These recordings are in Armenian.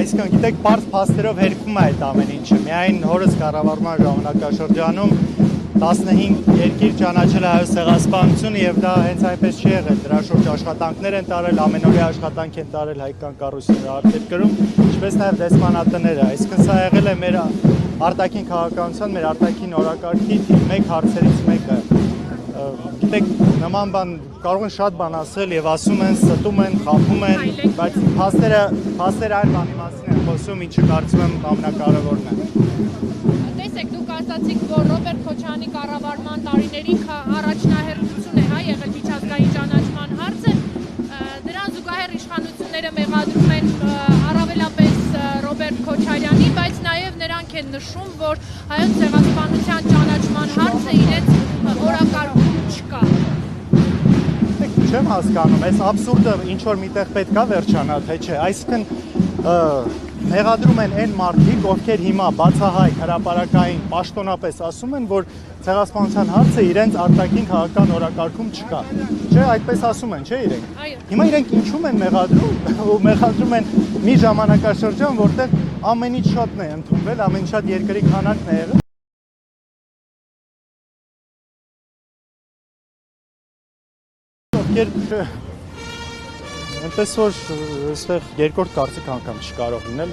այսինքն գիտեք, բարձ փաստերով հերքում է այդ ամեն ինչը։ Միայն հորս կառավարման ժամանակաշրջանում 15 երկիր ճանաչել է հայոց ցեղասպանությունը եւ դա հենց այնպես չի եղել։ Դրա շուրջ աշխատանքներ են տարել, ամենօրյա աշխատանք են տարել հայկական կառույցները արտերկրում, ինչպես նաեւ դեսպանատները։ Այսինքն սա եղել է մեր արտաքին քաղաքականության, մեր արտաքին օրակարգի մեկ հարցերից մեկը։ Գիտեք, նման բան կարող են շատ բան ասել եւ ասում են, ստում են, խափում են, բայց փաստերը այլ բանի մասին են խոսում, ինչը կարծում եմ ամենակարևորն է։ Տեսեք, դուք ասացիք, որ Ռոբերտ Քոչարյանի կառավարման տարիներին առաջնահերթություն է եղել միջազգային ճանաչման հարցը, դրան զուգահեռ իշխանությունները մեղադրում են առավելապես Ռոբերտ Քոչարյանի, բայց նաև նրանք են նշում, որ հայոց ցեղասպանության ճանաչման հարցը իրենց օրակարգում չկա։ Չեմ հասկանում, այս աբսուրդը ինչ որ միտեղ պետք է վերջանա, թե չէ, այսինքն մեղադրում են այն մարդիկ, ովքեր հիմա բացահայտ հրապարակային պաշտոնապես ասում են, որ ցեղասպանության հարցը իրենց արտաքին քաղաքական օրակարգում չկա։ Չէ, այդպես ասում են, չէ՞ իրենք։ Հիմա իրենք ինչու են մեղադրում, ու մեղադրում են մի ժամանակաշրջան, որտեղ ամենից շատն է ընդունվել, ամենից շատ երկրի քանակն է եղել։ Այնպես որ այստեղ երկրորդ կարծիք անգամ չկարող լինել,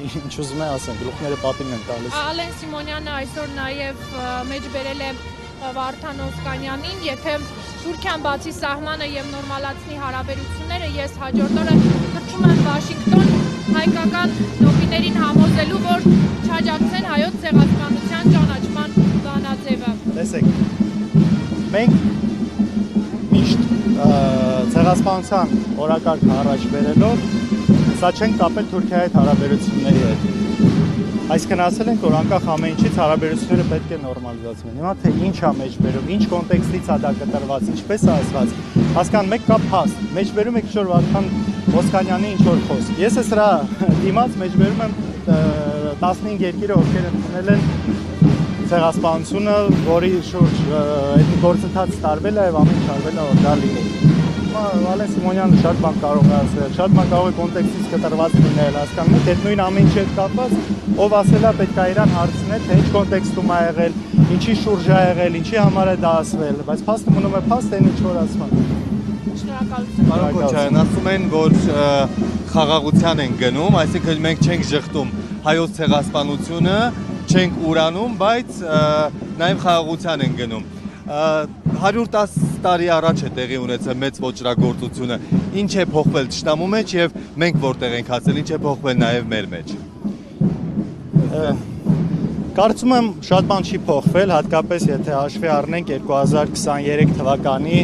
ինչ ուզում է ասեմ, գլուխները պատին են տալիս։ Ալեն Սիմոնյանը այսօր նաև մեջբերել է Վարդան Օսկանյանին, եթե Թուրքիան բացի սահմանը եւ նորմալացնի հարաբերությունները, ես հաջորդ օրը քրչում եմ Վաշինգտոն հայկական նոպիներին համոզելու, որ չաջակցեն հայոց ցեղասպանության ճանաչման բանաձևը։ Տեսեք, մենք միշտ ցեղասպանության օրակարգը առաջ բերելով սա չենք կապել Թուրքիայի հետ հարաբերությունների հետ։ Այսինքն ասել ենք, որ անկախ ամեն ինչից հարաբերությունները պետք է նորմալիզացվեն։ Հիմա թե ինչ է մեջբերում, ինչ կոնտեքստից է դա կտրված, ինչպես է ասված, հասկանում եք կա փաստ, մեջբերում եք ինչ-որ Վարդան Օսկանյանի ինչ-որ խոսք։ Ես է սրա դիմաց մեջբերում եմ 15 երկիրը, ովքեր ընդունել են ցեղասպանությունը, որի շուրջ այդ գործընթացը տարվել է եւ ամեն ինչ արվել է, որ դա լինի։ Ալեն Սիմոնյանը շատ բան կարող է ասել, շատ բան կարող է կոնտեքստից կտրված լինել, հասկանում եք, այդ նույն ամեն ինչի հետ կապված, ով ասել է պետք է իրան հարցնել, թե ինչ կոնտեքստում է եղել, ինչի շուրջ է եղել, ինչի համար է դա ասվել, բայց փաստը մնում է փաստ, այն ինչ որ ասում են։ Շնորհակալություն։ Պարոն Քոչարյան, ասում են, որ խաղաղության են գնում, այսինքն մենք չենք ժխտում հայոց ցեղասպանությունը, չենք ուրանում, բայց նաև խաղաղության են գնում։ 110 տարի առաջ է տեղի ունեցել մեծ ոճրագործությունը, ինչ է փոխվել թշնամու մեջ եւ մենք որտեղ ենք հասել, ինչ է փոխվել նաեւ մեր մեջ։ Կարծում եմ շատ բան չի փոխվել, հատկապես եթե հաշվի առնենք 2023 թվականի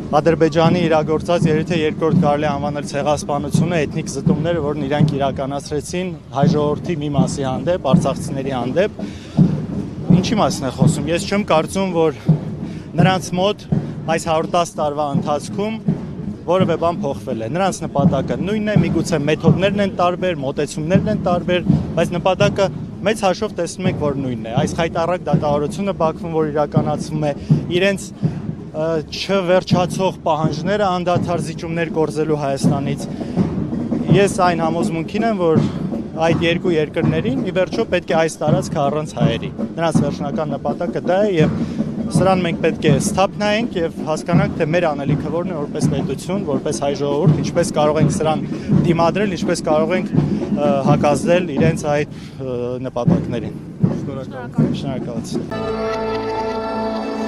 Ադրբեջանի իրագործած երեթե երկրորդ կարելի անվանել ցեղասպանությունը, էթնիկ զտումները, որն իրանք իրականացրեցին հայ ժողովրդի մի մասի հանդեպ, արցախցիների հանդեպ, ինչի մասին է խոսում։ Ես չեմ կարծում, որ նրանց մոտ այս 110 տարվա ընթացքում որևէ բան փոխվել է։ Նրանց նպատակը նույնն է, միգուցե մեթոդներն են տարբեր, մոտեցումներն են տարբեր, բայց նպատակը մեծ հաշվով տեսնում եք, որ նույնն է։ Այս խայտառակ դատավարությունը Բաքվում, որ իրականացվում է, իրենց չվերջացող պահանջները անդադար զիջումներ գործելու Հայաստանից։ Ես այն համոզմունքին եմ, որ այդ երկու երկրներին ի վերջո պետք է այս տարածքը առանց հայերի։ Նրանց վերջնական նպատակը դա է եւ սրան մենք պետք է սթափ նայենք եւ հասկանանք, թե մեր անելիքը որն է որպես պետություն, որպես հայ ժողովուրդ, ինչպես կարող ենք սրան դիմադրել, ինչպես կարող ենք հակազդել իրենց այդ նպատակներին։ Շնորհակալություն։ Շնորհակալություն։